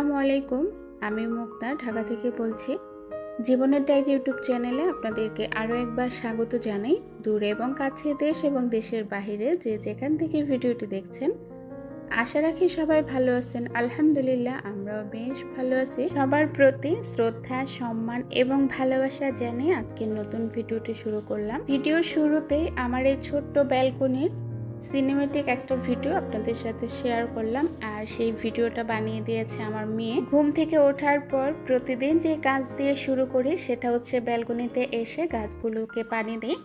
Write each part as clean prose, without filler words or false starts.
আসসালামু আলাইকুম। আমি মুক্তা ঢাকা থেকে বলছি। জীবনের ডায়েরি ইউটিউব চ্যানেলে আপনাদেরকে আরও একবার স্বাগত জানাই। দূরে এবং কাছে, দেশ এবং দেশের বাহিরে যে যেখান থেকে ভিডিওটি দেখছেন, আশা রাখি সবাই ভালো আছেন। আলহামদুলিল্লাহ, আমরাও বেশ ভালো আছি। সবার প্রতি শ্রদ্ধা, সম্মান এবং ভালোবাসা জানিয়ে আজকের নতুন ভিডিওটি শুরু করলাম। ভিডিওর শুরুতেই আমার এই ছোট্ট ব্যালকনির সিনেমেটিক একটা ভিডিও আপনাদের সাথে শেয়ার করলাম। আর সেই ভিডিওটা বানিয়ে দিয়েছে আমার মেয়ে। ঘুম থেকে ওঠার পর প্রতিদিন যে কাজ দিয়ে শুরু করি সেটা হচ্ছে ব্যালকনিতে এসে গাছগুলোকে পানি দিই।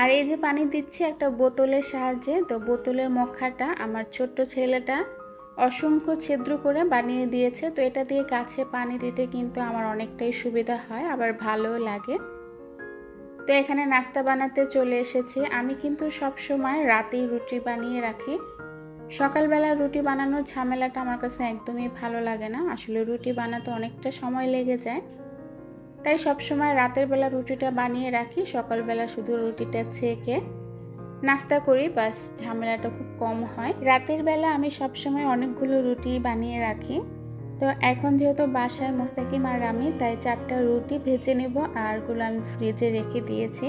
আর এই যে পানি দিচ্ছি একটা বোতলের সাহায্যে। তো বোতলের মুখাটা আমার ছোট্ট ছেলেটা অসংখ্য ছিদ্র করে বানিয়ে দিয়েছে। তো এটা দিয়ে গাছে পানি দিতে কিন্তু আমার অনেকটাই সুবিধা হয়, আবার ভালোও লাগে। তো এখানে নাস্তা বানাতে চলে এসেছি। আমি কিন্তু সব সময় রাতেই রুটি বানিয়ে রাখি। সকালবেলা রুটি বানানোর ঝামেলাটা আমার কাছে একদমই ভালো লাগে না। আসলে রুটি বানাতে অনেকটা সময় লেগে যায়, তাই সবসময় রাতের বেলা রুটিটা বানিয়ে রাখি। সকালবেলা শুধু রুটিটা ছেঁকে নাস্তা করি, বাস ঝামেলাটা খুব কম হয়। রাতের বেলা আমি সবসময় অনেকগুলো রুটি বানিয়ে রাখি। তো এখন যেহেতু বাসায় মোস্তাকিম আর আমি, তাই 4টা রুটি ভেজে নেব। আরগুলো আমি ফ্রিজে রেখে দিয়েছি।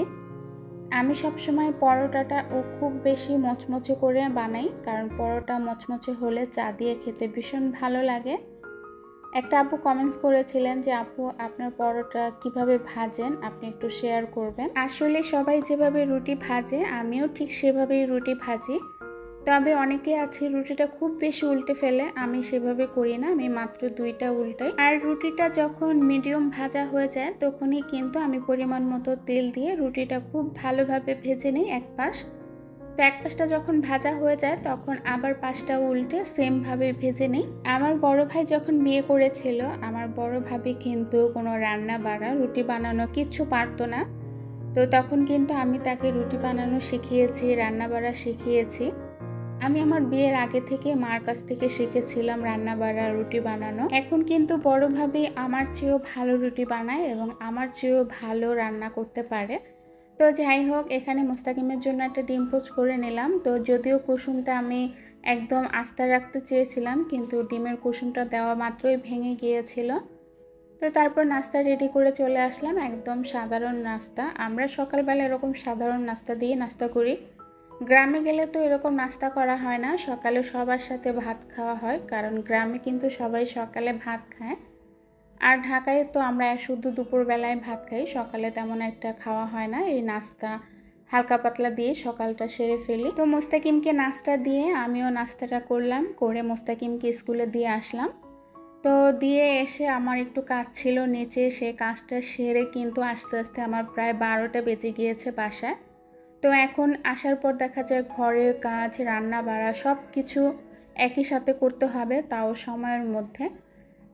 আমি সবসময় পরোটাটা খুব বেশি মচমচে করে বানাই, কারণ পরোটা মচমচে হলে চা দিয়ে খেতে ভীষণ ভালো লাগে। একটা আপু কমেন্টস করেছিলেন যে আপু, আপনার পরোটা কিভাবে ভাজেন, আপনি একটু শেয়ার করবেন। আসলে সবাই যেভাবে রুটি ভাজে আমিও ঠিক সেভাবেই রুটি ভাজি, তবে অনেকে আছে রুটিটা খুব বেশি উল্টে ফেলে। আমি সেভাবে করি না, আমি মাত্র 2টা উল্টাই। আর রুটিটা যখন মিডিয়াম ভাজা হয়ে যায় তখনই কিন্তু আমি পরিমাণ মতো তেল দিয়ে রুটিটা খুব ভালোভাবে ভেজে নিই এক পাশ। তো এক পাশটা যখন ভাজা হয়ে যায় তখন আবার পাশটা উল্টে সেমভাবে ভেজে নিই। আমার বড় ভাই যখন বিয়ে করেছিল, আমার বড় ভাবি কিন্তু কোনো রান্না বাড়া রুটি বানানো কিচ্ছু পারতো না। তো তখন কিন্তু আমি তাকে রুটি বানানো শিখিয়েছি, রান্না বাড়া শিখিয়েছি। আমি আমার বিয়ের আগে থেকে মার কাছ থেকে শিখেছিলাম রান্না বাড়া, রুটি বানানো। এখন কিন্তু বড় ভাবি আমার চেয়েও ভালো রুটি বানায় এবং আমার চেয়েও ভালো রান্না করতে পারে। তো যাই হোক, এখানে মোস্তাকিমের জন্য একটা ডিম পোচ করে নিলাম। তো যদিও কুসুমটা আমি একদম আস্তে রাখতে চেয়েছিলাম, কিন্তু ডিমের কুসুমটা দেওয়া মাত্রই ভেঙে গিয়েছিল। তো তারপর নাস্তা রেডি করে চলে আসলাম। একদম সাধারণ নাস্তা। আমরা সকালবেলা এরকম সাধারণ নাস্তা দিয়ে নাস্তা করি। গ্রামে গেলে তো এরকম নাস্তা করা হয় না, সকালে সবার সাথে ভাত খাওয়া হয়, কারণ গ্রামে কিন্তু সবাই সকালে ভাত খায়। আর ঢাকায় তো আমরা শুধু দুপুরবেলায় ভাত খাই, সকালে তেমন একটা খাওয়া হয় না। এই নাস্তা হালকা পাতলা দিয়ে সকালটা সেরে ফেলি। তো মোস্তাকিমকে নাস্তা দিয়ে আমিও নাস্তাটা করলাম, করে মোস্তাকিমকে স্কুলে দিয়ে আসলাম। তো দিয়ে এসে আমার একটু কাজ ছিল নিচে, সেই কাজটা সেরে কিন্তু আস্তে আস্তে আমার প্রায় 12টা বেজে গিয়েছে বাসায়। তো এখন আসার পর দেখা যায় ঘরের কাজ, রান্না বাড়া সব কিছু একই সাথে করতে হবে, তাও সময়ের মধ্যে।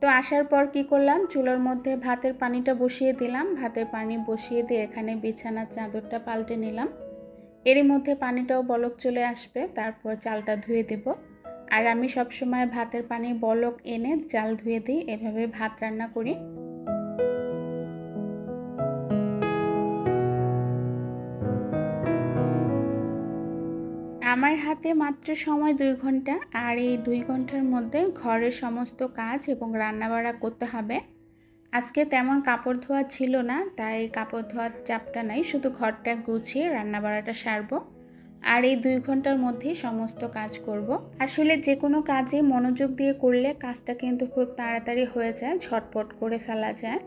তো আসার পর কি করলাম, চুলার মধ্যে ভাতের পানিটা বসিয়ে দিলাম। ভাতের পানি বসিয়ে দিয়ে এখানে বিছানার চাদরটা পাল্টে নিলাম। এরই মধ্যে পানিটাও বলক চলে আসবে, তারপর চালটা ধুয়ে দেব। আর আমি সবসময় ভাতের পানি বলক এনে চাল ধুয়ে দিই, এভাবে ভাত রান্না করি। আমার হাতে মাত্র সময় 2 ঘন্টা, আর এই 2 ঘন্টার মধ্যে ঘরের সমস্ত কাজ এবং রান্নাবাড়া করতে হবে। আজকে তেমন কাপড় ধোয়া ছিল না, তাই কাপড় ধোয়ার চাপটা নাই, শুধু ঘরটা গুছিয়ে রান্নাবাড়াটা সারবো। আর এই 2 ঘন্টার মধ্যেই সমস্ত কাজ করব। আসলে যে কোনো কাজে মনোযোগ দিয়ে করলে কাজটা কিন্তু খুব তাড়াতাড়ি হয়ে যায়, ঝটপট করে ফেলা যায়।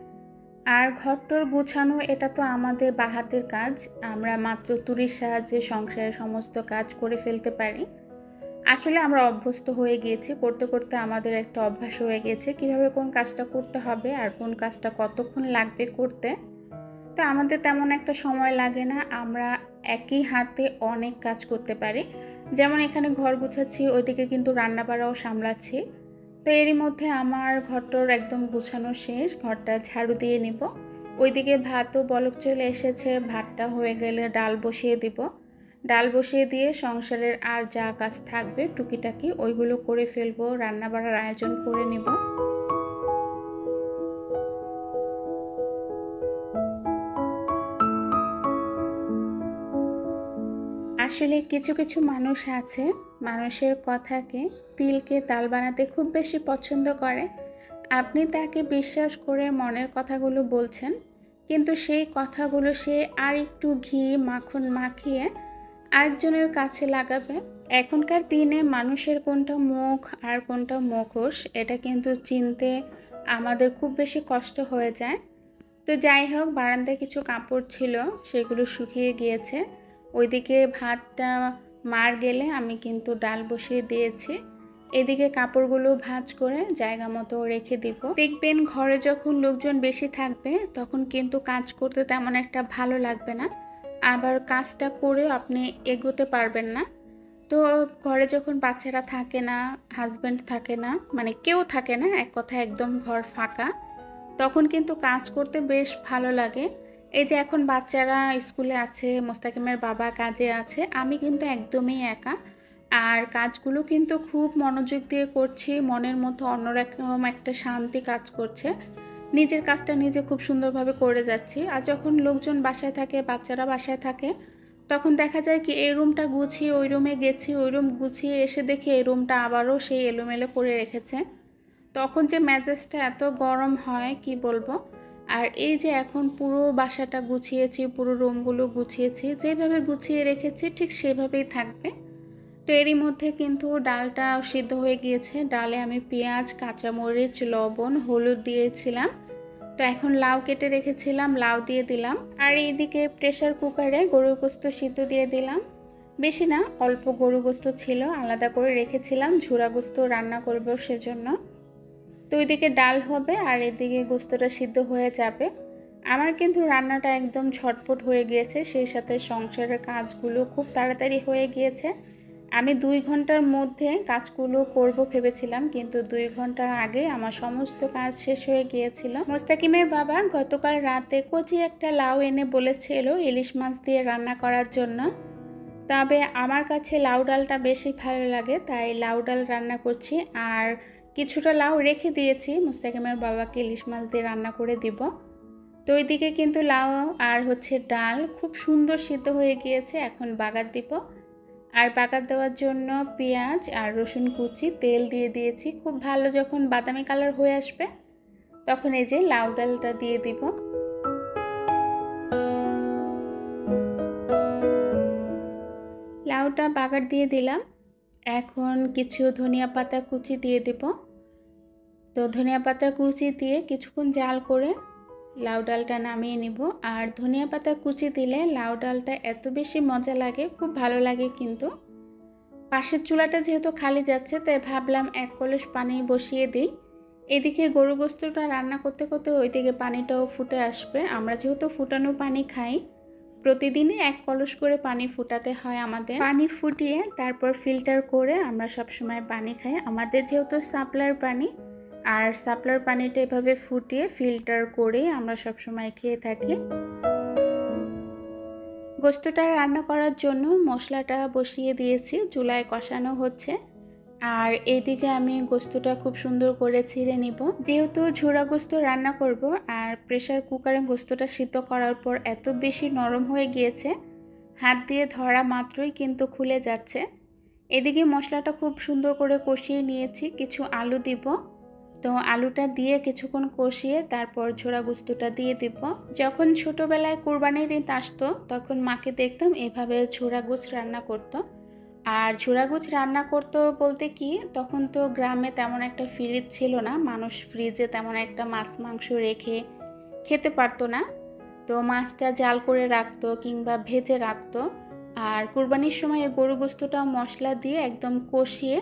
আর ঘরটর গুছানো এটা তো আমাদের বাহাতের কাজ, আমরা মাত্র তুলির সাহায্যে সংসারের সমস্ত কাজ করে ফেলতে পারি। আসলে আমরা অভ্যস্ত হয়ে গিয়েছি, করতে করতে আমাদের একটা অভ্যাস হয়ে গেছে কিভাবে কোন কাজটা করতে হবে আর কোন কাজটা কতক্ষণ লাগবে করতে। তো আমাদের তেমন একটা সময় লাগে না, আমরা একই হাতে অনেক কাজ করতে পারি। যেমন এখানে ঘর গুছাচ্ছি, ওইদিকে কিন্তু রান্নাবাড়াও সামলাচ্ছি। তো এরই মধ্যে আমার ঘরটার একদম গুছানো শেষ, ঘরটা ঝাড়ু দিয়ে নিব। ওইদিকে ভাতও বলক চলে এসেছে, ভাতটা হয়ে গেলে ডাল বসিয়ে দিব। ডাল বসিয়ে দিয়ে সংসারের আর যা কাজ থাকবে টুকিটাকি ওইগুলো করে ফেলবো, রান্নাবাড়ার আয়োজন করে নেব। আসলে কিছু কিছু মানুষ আছে মানুষের কথাকে তিলকে তাল বানাতে খুব বেশি পছন্দ করে। আপনি তাকে বিশ্বাস করে মনের কথাগুলো বলছেন, কিন্তু সেই কথাগুলো সে আর একটু ঘি মাখন মাখিয়ে আরেকজনের কাছে লাগাবে। এখনকার দিনে মানুষের কোনটা মুখ আর কোনটা মুখোশ এটা কিন্তু চিনতে আমাদের খুব বেশি কষ্ট হয়ে যায়। তো যাই হোক, বারান্দায় কিছু কাপড় ছিল, সেগুলো শুকিয়ে গিয়েছে। ওইদিকে ভাতটা মার গেলে আমি কিন্তু ডাল বসিয়ে দিয়েছি। এদিকে কাপড়গুলো ভাঁজ করে জায়গা মতো রেখে দিব। দেখবেন ঘরে যখন লোকজন বেশি থাকবে তখন কিন্তু কাজ করতে তেমন একটা ভালো লাগবে না, আবার কাজটা করেও আপনি এগোতে পারবেন না। তো ঘরে যখন বাচ্চারা থাকে না, হাজব্যান্ড থাকে না, মানে কেউ থাকে না, এক কথায় একদম ঘর ফাঁকা, তখন কিন্তু কাজ করতে বেশ ভালো লাগে। এই যে এখন বাচ্চারা স্কুলে আছে, মোস্তাকিমের বাবা কাজে আছে, আমি কিন্তু একদমই একা। আর কাজগুলো কিন্তু খুব মনোযোগ দিয়ে করছি, মনের মধ্যে অন্যরকম একটা শান্তি কাজ করছে। নিজের কাজটা নিজে খুব সুন্দরভাবে করে যাচ্ছি। আর যখন লোকজন বাসায় থাকে, বাচ্চারা বাসায় থাকে, তখন দেখা যায় কি এই রুমটা গুছিয়ে ওই রুমে গেছি, ওই রুম গুছিয়ে এসে দেখি এই রুমটা আবারও সেই এলোমেলো করে রেখেছে। তখন যে মেজাজটা এত গরম হয় কি বলবো। আর এই যে এখন পুরো বাসাটা গুছিয়েছি, পুরো রুমগুলো গুছিয়েছি, যেভাবে গুছিয়ে রেখেছি ঠিক সেভাবেই থাকবে। তো এরই মধ্যে কিন্তু ডালটা সিদ্ধ হয়ে গিয়েছে। ডালে আমি পেঁয়াজ, কাঁচামরিচ, লবণ, হলুদ দিয়েছিলাম। তো এখন লাউ কেটে রেখেছিলাম, লাউ দিয়ে দিলাম। আর এইদিকে প্রেসার কুকারে গরুর গোস্ত সিদ্ধ দিয়ে দিলাম। বেশি না, অল্প গরু গোস্ত ছিল, আলাদা করে রেখেছিলাম, ঝুরা গোস্ত রান্না করব সেজন্য। তো ওইদিকে ডাল হবে আর এদিকে গোস্তটা সিদ্ধ হয়ে যাবে। আমার কিন্তু রান্নাটা একদম ঝটপট হয়ে গিয়েছে, সেই সাথে সংসারের কাজগুলো খুব তাড়াতাড়ি হয়ে গিয়েছে। আমি 2 ঘন্টার মধ্যে কাজগুলো করব ভেবেছিলাম, কিন্তু 2 ঘন্টার আগে আমার সমস্ত কাজ শেষ হয়ে গিয়েছিল। মোস্তাকিমের বাবা গতকাল রাতে কচি একটা লাউ এনে বলেছিল ইলিশ মাছ দিয়ে রান্না করার জন্য। তবে আমার কাছে লাউ ডালটা বেশি ভালো লাগে, তাই লাউ ডাল রান্না করছি। আর কিছুটা লাউ রেখে দিয়েছি মোস্তাকিমের বাবাকে ইলিশ মাছ দিয়ে রান্না করে দিব। তো ওইদিকে কিন্তু লাউ আর ডাল খুব সুন্দর সিদ্ধ হয়ে গিয়েছে। এখন বাগার দিব। আর বাগার দেওয়ার জন্য পেঁয়াজ আর রসুন কুচি, তেল দিয়ে দিয়েছি। খুব ভালো যখন বাদামি কালার হয়ে আসবে তখন এই যে লাউ ডালটা দিয়ে দিব। লাউটা বাগার দিয়ে দিলাম। এখন কিছু ধনিয়া পাতা কুচি দিয়ে দেব। তো ধনিয়া পাতা কুচি দিয়ে কিছুক্ষণ জাল করে লাউ ডালটা নামিয়ে নিব। আর ধনিয়া পাতা কুচি দিলে লাউ ডালটা এত বেশি মজা লাগে, খুব ভালো লাগে। কিন্তু পাশের চুলাটা যেহেতু খালি যাচ্ছে, তাই ভাবলাম 1 কলস পানি বসিয়ে দিই। এদিকে গরু গোস্তটা রান্না করতে করতে ওইদিকে পানিটাও ফুটে আসবে। আমরা যেহেতু ফুটানো পানি খাই, প্রতিদিনই 1 কলস করে পানি ফুটাতে হয় আমাদের। পানি ফুটিয়ে তারপর ফিল্টার করে আমরা সবসময় পানি খাই। আমাদের যেহেতু সাপ্লাইয়ের পানি, আর সাপ্লাইয়ের পানিটা এভাবে ফুটিয়ে ফিল্টার করে আমরা সবসময় খেয়ে থাকি। গোস্তটা রান্না করার জন্য মশলাটা বসিয়ে দিয়েছি, চুলায় কষানো হচ্ছে। আর এইদিকে আমি গোস্তটা খুব সুন্দর করে ছিঁড়ে নিব। যেহেতু ঝোড়া গোস্ত রান্না করব, আর প্রেসার কুকারে গোস্তটা সিদ্ধ করার পর এত বেশি নরম হয়ে গিয়েছে, হাত দিয়ে ধরা মাত্রই কিন্তু খুলে যাচ্ছে। এদিকে মশলাটা খুব সুন্দর করে কষিয়ে নিয়েছি, কিছু আলু দিব। তো আলুটা দিয়ে কিছুক্ষণ কষিয়ে তারপর ঝোড়া গোস্তটা দিয়ে দিব। যখন ছোটোবেলায় কোরবানির ঈদ আসতো তখন মাকে দেখতাম এভাবে ঝোড়া গোস্ত রান্না করতো। আর ঝোড়া গোস্ত রান্না করতো বলতে কি, তখন তো গ্রামে তেমন একটা ফ্রিজ ছিল না, মানুষ ফ্রিজে তেমন একটা মাছ মাংস রেখে খেতে পারতো না। তো মাছটা জাল করে রাখতো কিংবা ভেজে রাখতো। আর কোরবানির সময় গরু গোস্তটা মশলা দিয়ে একদম কষিয়ে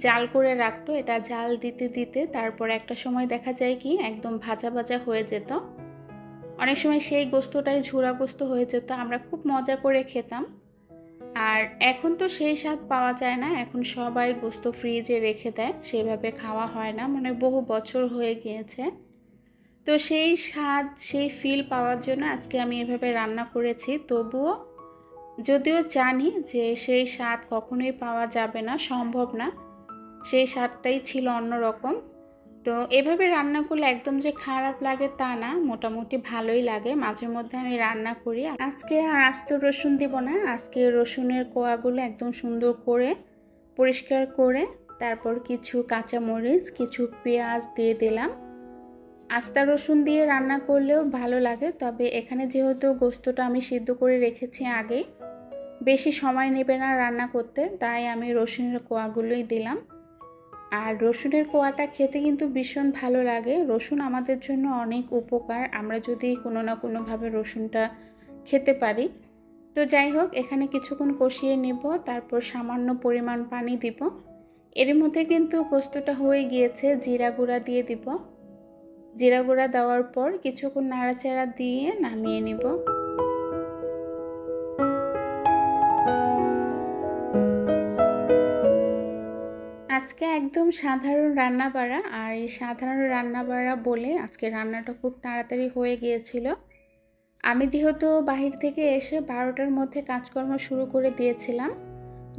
জাল করে রাখতো। এটা জাল দিতে দিতে তারপর একটা সময় দেখা যায় কি একদম ভাজা ভাজা হয়ে যেত। অনেক সময় সেই গোস্তটাই ঝোড়া গোস্ত হয়ে যেত, আমরা খুব মজা করে খেতাম। আর এখন তো সেই স্বাদ পাওয়া যায় না, এখন সবাই গোস্ত ফ্রিজে রেখে দেয়, সেভাবে খাওয়া হয় না, মানে বহু বছর হয়ে গিয়েছে। তো সেই স্বাদ, সেই ফিল পাওয়ার জন্য আজকে আমি এভাবে রান্না করেছি। তবুও যদিও জানি যে সেই স্বাদ কখনোই পাওয়া যাবে না, সম্ভব না, সেই স্বাদটাই ছিল অন্যরকম। তো এভাবে রান্না করলে একদম যে খারাপ লাগে তা না, মোটামুটি ভালোই লাগে। মাঝে মধ্যে আমি রান্না করি। আজকে আর আস্ত রসুন দিব না, আজকে রসুনের কোয়াগুলো একদম সুন্দর করে পরিষ্কার করে তারপর কিছু কাঁচামরিচ, কিছু পেঁয়াজ দিয়ে দিলাম। আস্তা রসুন দিয়ে রান্না করলেও ভালো লাগে, তবে এখানে যেহেতু গোস্তটা আমি সিদ্ধ করে রেখেছি আগে, বেশি সময় নেবে না রান্না করতে, তাই আমি রসুনের কোয়াগুলোই দিলাম। আর রসুনের কোয়াটা খেতে কিন্তু ভীষণ ভালো লাগে। রসুন আমাদের জন্য অনেক উপকার, আমরা যদি কোনো না কোনোভাবে রসুনটা খেতে পারি। তো যাই হোক, এখানে কিছুক্ষণ কষিয়ে নেব, তারপর সামান্য পরিমাণ পানি দিব। এর মধ্যে কিন্তু গোস্তটা হয়ে গিয়েছে, জিরা গুঁড়া দিয়ে দিব। জিরা গুঁড়া দেওয়ার পর কিছুক্ষণ নাড়াচাড়া দিয়ে নামিয়ে নেব। আজকে একদম সাধারণ রান্না বাড়া, আর এই সাধারণ রান্না বাড়া বলে আজকে রান্নাটা খুব তাড়াতাড়ি হয়ে গিয়েছিল। আমি যেহেতু বাহির থেকে এসে 12টার মধ্যে কাজকর্ম শুরু করে দিয়েছিলাম,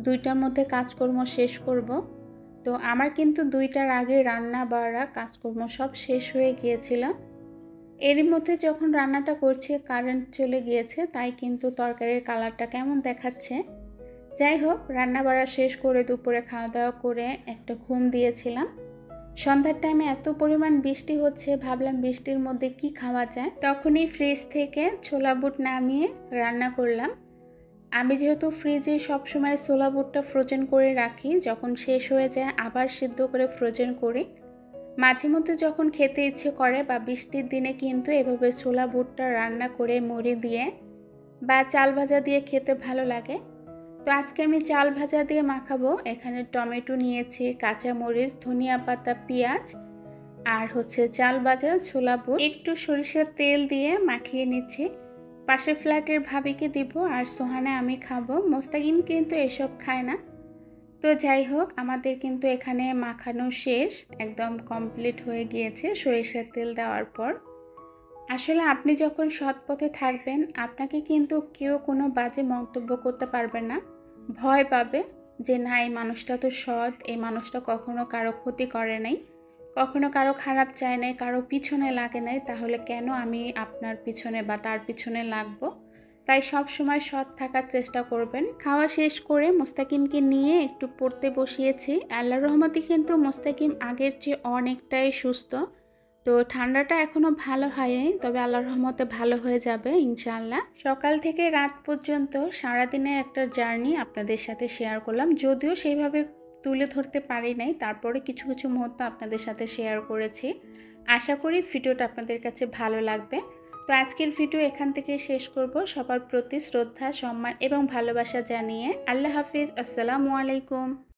2টার মধ্যে কাজকর্ম শেষ করব। তো আমার কিন্তু 2টার আগে রান্না বাড়া কাজকর্ম সব শেষ হয়ে গিয়েছিল। এরই মধ্যে যখন রান্নাটা করছি কারেন্ট চলে গিয়েছে, তাই কিন্তু তরকারির কালারটা কেমন দেখাচ্ছে। যাই হোক, রান্না বাড়া শেষ করে দুপুরে খাওয়া দাওয়া করে একটা ঘুম দিয়েছিলাম। সন্ধ্যার টাইমে এত পরিমাণ বৃষ্টি হচ্ছে, ভাবলাম বৃষ্টির মধ্যে কি খাওয়া যায়, তখনই ফ্রিজ থেকে ছোলা বুট নামিয়ে রান্না করলাম। আমি যেহেতু ফ্রিজে সবসময় ছোলা বুটটা ফ্রোজেন করে রাখি, যখন শেষ হয়ে যায় আবার সিদ্ধ করে ফ্রোজেন করি। মাঝে মধ্যে যখন খেতে ইচ্ছে করে বা বৃষ্টির দিনে কিন্তু এভাবে ছোলা বুটটা রান্না করে মুড়ি দিয়ে বা চাল ভাজা দিয়ে খেতে ভালো লাগে। তো আজকে আমি চাল ভাজা দিয়ে মাখাবো। এখানে টমেটো নিয়েছি, কাঁচামরিচ, ধনিয়া পাতা, পেঁয়াজ আর চাল ভাজা ছোলা বুট, একটু সরিষার তেল দিয়ে মাখিয়ে নিচ্ছি। পাশের ফ্ল্যাটের ভাবিকে দিব আর সোহানে আমি খাবো, মোস্তাকিম কিন্তু এসব খায় না। তো যাই হোক, আমাদের কিন্তু এখানে মাখানো শেষ, একদম কমপ্লিট হয়ে গিয়েছে সরিষার তেল দেওয়ার পর। আসলে আপনি যখন সৎ পথে থাকবেন, আপনাকে কিন্তু কেউ কোনো বাজে মন্তব্য করতে পারবে না। ভয় পাবে যে না, এই মানুষটা তো সৎ, এই মানুষটা কখনো কারো ক্ষতি করে নাই, কখনো কারো খারাপ চায় নাই, কারো পিছনে লাগে নাই, তাহলে কেন আমি আপনার পিছনে বা তার পিছনে লাগবো। তাই সব সময় সৎ থাকার চেষ্টা করবেন। খাওয়া শেষ করে মোস্তাকিমকে নিয়ে একটু পড়তে বসিয়েছি। আল্লাহর রহমতে কিন্তু মোস্তাকিম আগের চেয়ে অনেকটাই সুস্থ। তো ঠান্ডাটা এখনও ভালো হয়নি, তবে আল্লাহর রহমতে ভালো হয়ে যাবে ইনশাআল্লাহ। সকাল থেকে রাত পর্যন্ত সারাদিনের একটা জার্নি আপনাদের সাথে শেয়ার করলাম, যদিও সেইভাবে তুলে ধরতে পারি নাই, তারপরে কিছু কিছু মুহূর্ত আপনাদের সাথে শেয়ার করেছি। আশা করি ভিডিওটা আপনাদের কাছে ভালো লাগবে। তো আজকের ভিডিও এখান থেকে শেষ করব। সবার প্রতি শ্রদ্ধা, সম্মান এবং ভালোবাসা জানিয়ে আল্লাহ হাফিজ, আসসালামু আলাইকুম।